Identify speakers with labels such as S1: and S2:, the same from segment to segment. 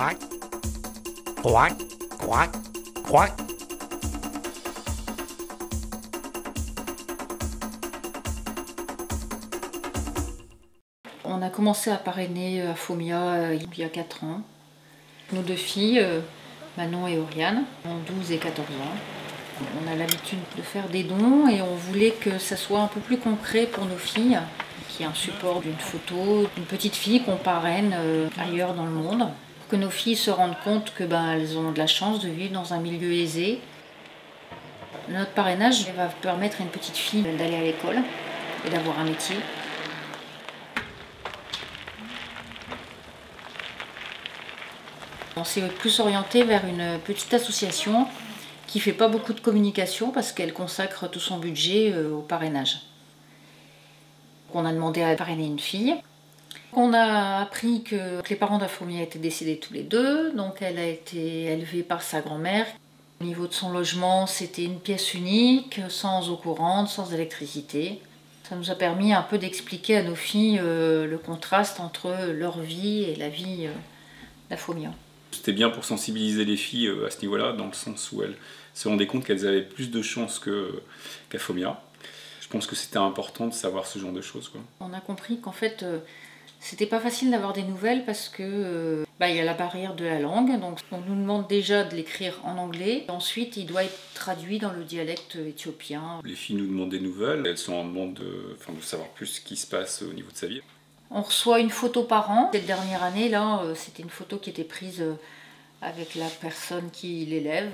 S1: Quack, quack, quack, quack.
S2: On a commencé à parrainer à Fomia il y a 4 ans. Nos 2 filles, Manon et Oriane, ont 12 et 14 ans. On a l'habitude de faire des dons et on voulait que ça soit un peu plus concret pour nos filles, qu'il y ait un support d'une photo, d'une petite fille qu'on parraine ailleurs dans le monde, pour que nos filles se rendent compte que elles ont de la chance de vivre dans un milieu aisé. Notre parrainage va permettre à une petite fille d'aller à l'école et d'avoir un métier. On s'est plus orienté vers une petite association qui ne fait pas beaucoup de communication parce qu'elle consacre tout son budget au parrainage. On a demandé à parrainer une fille. On a appris que les parents d'Afomia étaient décédés tous les deux, donc elle a été élevée par sa grand-mère. Au niveau de son logement, c'était une pièce unique, sans eau courante, sans électricité. Ça nous a permis un peu d'expliquer à nos filles le contraste entre leur vie et la vie d'Afomia.
S3: C'était bien pour sensibiliser les filles à ce niveau-là, dans le sens où elles se rendaient compte qu'elles avaient plus de chances qu'à Fomia. Je pense que c'était important de savoir ce genre de choses, quoi.
S2: On a compris qu'en fait, c'était pas facile d'avoir des nouvelles parce que y a la barrière de la langue. Donc on nous demande déjà de l'écrire en anglais. Ensuite, il doit être traduit dans le dialecte éthiopien.
S3: Les filles nous demandent des nouvelles. Elles sont en demande de savoir plus ce qui se passe au niveau de sa vie.
S2: On reçoit une photo par an. Cette dernière année, là, c'était une photo qui était prise avec la personne qui l'élève.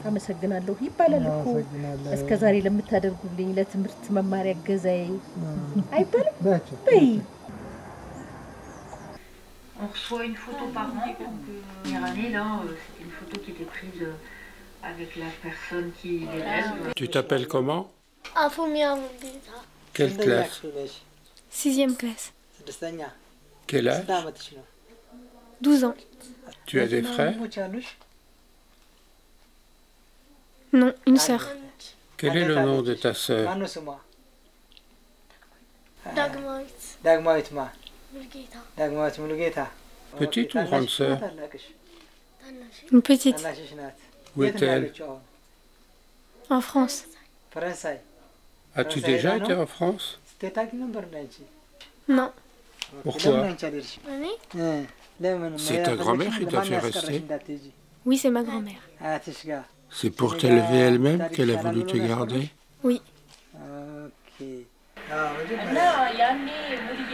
S4: አመሰግናለሁ ይባላል እኮ እስከ ዛሬ ለምታደርጉልኝ ለትምህርት መማሪያ ገዛይ አይባልም በይ
S2: On reçoit une photo par an. Donc, dernière année, là, c'était une photo qui était prise avec la personne qui l'élève.
S5: Tu t'appelles comment?
S6: Afomia Mulugeta.
S5: Quelle classe?
S6: 6e classe.
S5: Quel âge?
S6: 12 ans.
S5: Tu as des frères?
S6: Non, une sœur.
S5: Quel est le nom de ta sœur?
S6: Dagmawit Mulugeta.
S5: Petite ou grande sœur?
S6: Une petite.
S5: Où est-elle?
S6: En France.
S5: As-tu déjà été en France?
S6: Non.
S5: Pourquoi?
S6: Annie?
S5: C'est ta grand-mère qui t'a fait rester?
S6: Oui, c'est ma grand-mère.
S5: C'est pour t'élever elle-même qu'elle a voulu te garder?
S6: Oui.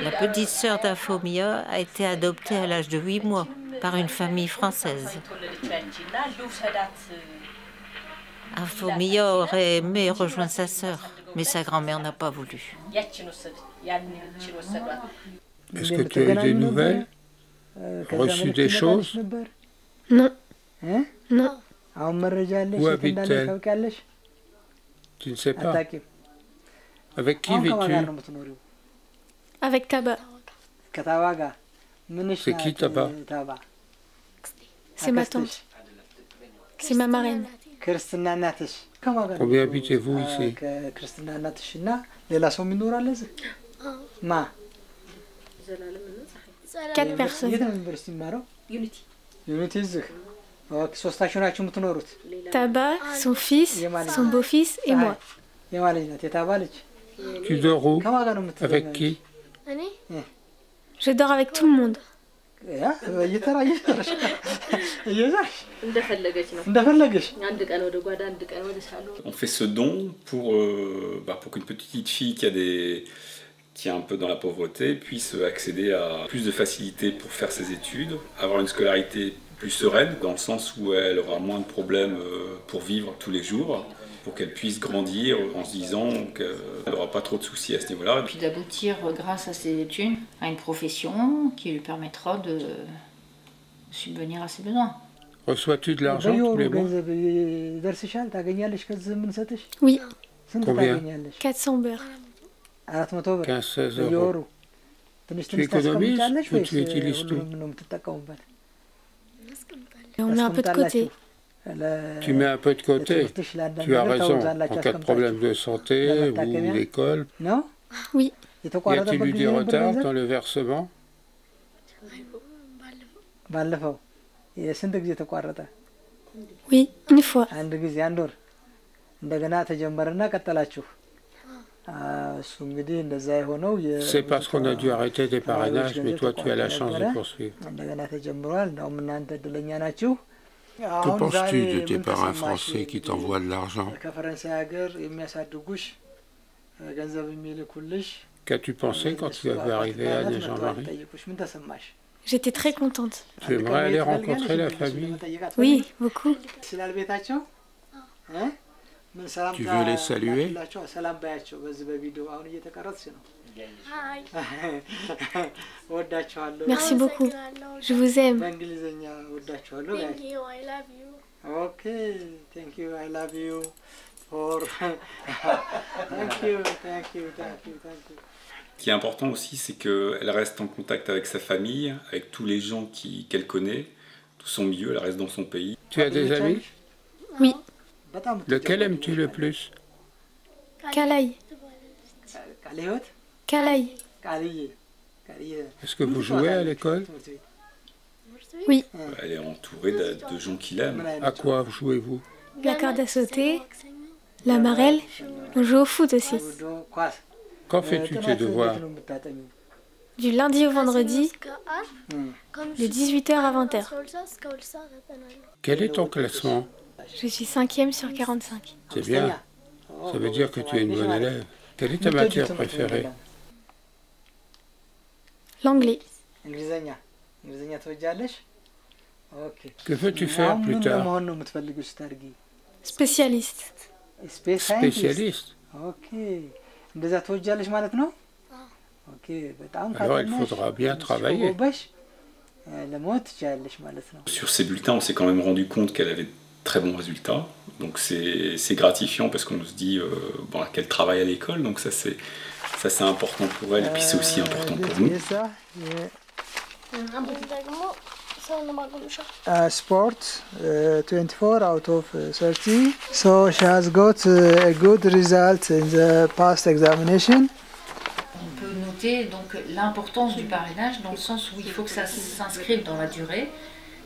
S7: La petite sœur d'Afomia a été adoptée à l'âge de 8 mois par une famille française. Afomia aurait aimé rejoindre sa sœur, mais sa grand-mère n'a pas voulu.
S5: Est-ce que tu as eu des nouvelles? Reçu des choses?
S6: Non. Non.
S5: Où habite-t-elle? Tu ne sais pas. Avec qui vis-tu?
S6: Avec Taba.
S5: C'est qui Taba?
S6: C'est ma tante. C'est ma marraine.
S5: Combien habitez-vous ici?
S6: 4 personnes. Taba, son fils, son beau-fils et moi.
S5: Tu dors où? Avec qui?
S6: Annie? Je dors avec tout le monde.
S3: On fait ce don pour qu'une petite fille qui est un peu dans la pauvreté puisse accéder à plus de facilité pour faire ses études, avoir une scolarité plus sereine, dans le sens où elle aura moins de problèmes pour vivre tous les jours, pour qu'elle puisse grandir en se disant qu'elle n'aura pas trop de soucis à ce niveau-là.
S2: Et puis d'aboutir, grâce à ses études, à une profession qui lui permettra de subvenir à ses besoins.
S5: Reçois-tu de l'argent tous les mois?
S6: Oui.
S5: Combien?
S6: 400 beurres.
S5: 15-16 euros. Tu économises ou tu utilises tout?
S6: On met un peu de côté.
S5: Tu mets un peu de côté. Tu as raison. En cas de problème de santé ou d'école.
S6: Oui.
S5: Y a-t-il eu des retards dans le versement?
S6: Oui, une fois.
S5: C'est parce qu'on a dû arrêter des parrainages, mais toi tu as la chance de poursuivre. Que penses-tu de tes parrains français qui t'envoient de l'argent? Qu'as-tu pensé quand tu avais arrivé à Anne-et-Jean-Marie?
S6: J'étais très contente.
S5: Tu aimerais aller rencontrer la famille?
S6: Oui, beaucoup.
S5: Tu veux les saluer?
S6: Merci beaucoup. Je vous aime.
S8: Ok, thank you, I love you. Thank you.
S3: Ce qui est important aussi, c'est qu'elle reste en contact avec sa famille, avec tous les gens qu'elle connaît, tout son milieu, elle reste dans son pays.
S5: Tu as des amis?
S6: Oui.
S5: Lequel aimes-tu le plus?
S6: Kalaï. Kalaï.
S5: Est-ce que vous jouez à l'école?
S6: Oui.
S3: Elle est entourée de gens qui l'aiment.
S5: À quoi jouez-vous?
S6: La corde à sauter, la marelle. On joue au foot aussi.
S5: Quand fais-tu tes devoirs?
S6: Du lundi au vendredi, de 18h à 20h.
S5: Quel est ton classement?
S6: Je suis 5e sur 45.
S5: C'est bien. Ça veut dire que tu es une bonne élève. Quelle est ta matière préférée?
S6: L'anglais.
S5: Que veux-tu faire plus tard?
S6: Spécialiste.
S5: Spécialiste? Alors il faudra bien travailler.
S3: Sur ses bulletins, on s'est quand même rendu compte qu'elle avait de très bons résultats. Donc c'est gratifiant parce qu'on se dit qu'elle travaille à l'école. Donc ça c'est important pour elle et puis c'est aussi important pour nous.
S8: Sport, 24 out of 30. So she has got a good result in the past examination.
S2: On peut noter donc l'importance du parrainage dans le sens où il faut que ça s'inscrive dans la durée.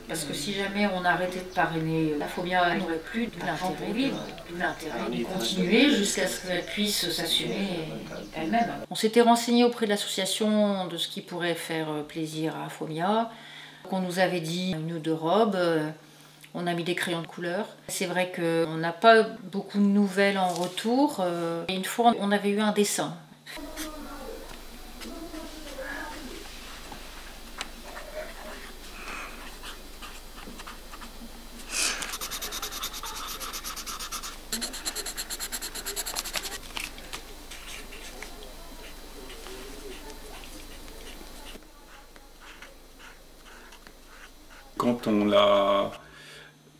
S2: Parce que si jamais on arrêtait de parrainer la Phobia, elle n'aurait plus de l'intérêt libre, de l'intérêt de continuer jusqu'à ce qu'elle puisse s'assumer elle-même. On s'était renseigné auprès de l'association de ce qui pourrait faire plaisir à Phobia. On nous avait dit une ou deux robes, on a mis des crayons de couleur. C'est vrai qu'on n'a pas beaucoup de nouvelles en retour. Et une fois, on avait eu un dessin.
S3: Quand on a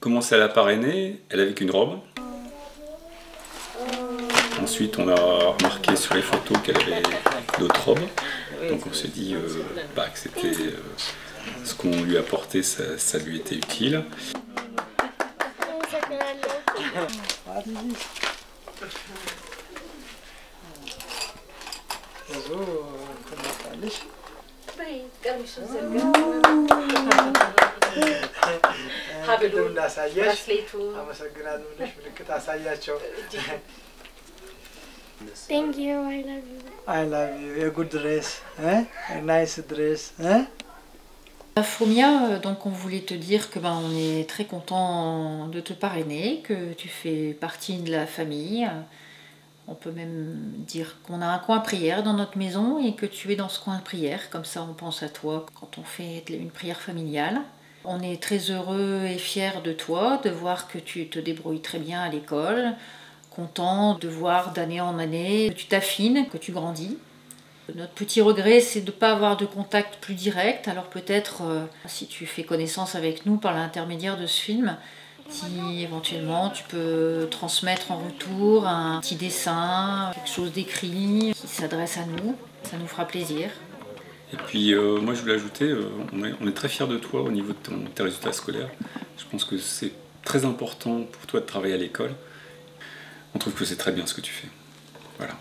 S3: commencé à la parrainer, elle avait qu'une robe. Ensuite, on a remarqué sur les photos qu'elle avait d'autres robes. Donc on s'est dit que c'était ce qu'on lui apportait, ça lui était utile.
S6: Thank you, I love you.
S8: I love you. A good dress, a nice dress.
S2: Phobia, donc on voulait te dire que on est très content de te parrainer, que tu fais partie de la famille. On peut même dire qu'on a un coin prière dans notre maison et que tu es dans ce coin de prière. Comme ça, on pense à toi quand on fait une prière familiale. On est très heureux et fiers de toi, de voir que tu te débrouilles très bien à l'école. Content de voir d'année en année que tu t'affines, que tu grandis. Notre petit regret, c'est de ne pas avoir de contact plus direct. Alors peut-être, si tu fais connaissance avec nous par l'intermédiaire de ce film, si éventuellement tu peux transmettre en retour un petit dessin, quelque chose d'écrit qui s'adresse à nous, ça nous fera plaisir.
S3: Et puis moi je voulais ajouter, on est très fiers de toi au niveau de tes résultats scolaires. Je pense que c'est très important pour toi de travailler à l'école. On trouve que c'est très bien ce que tu fais. Voilà.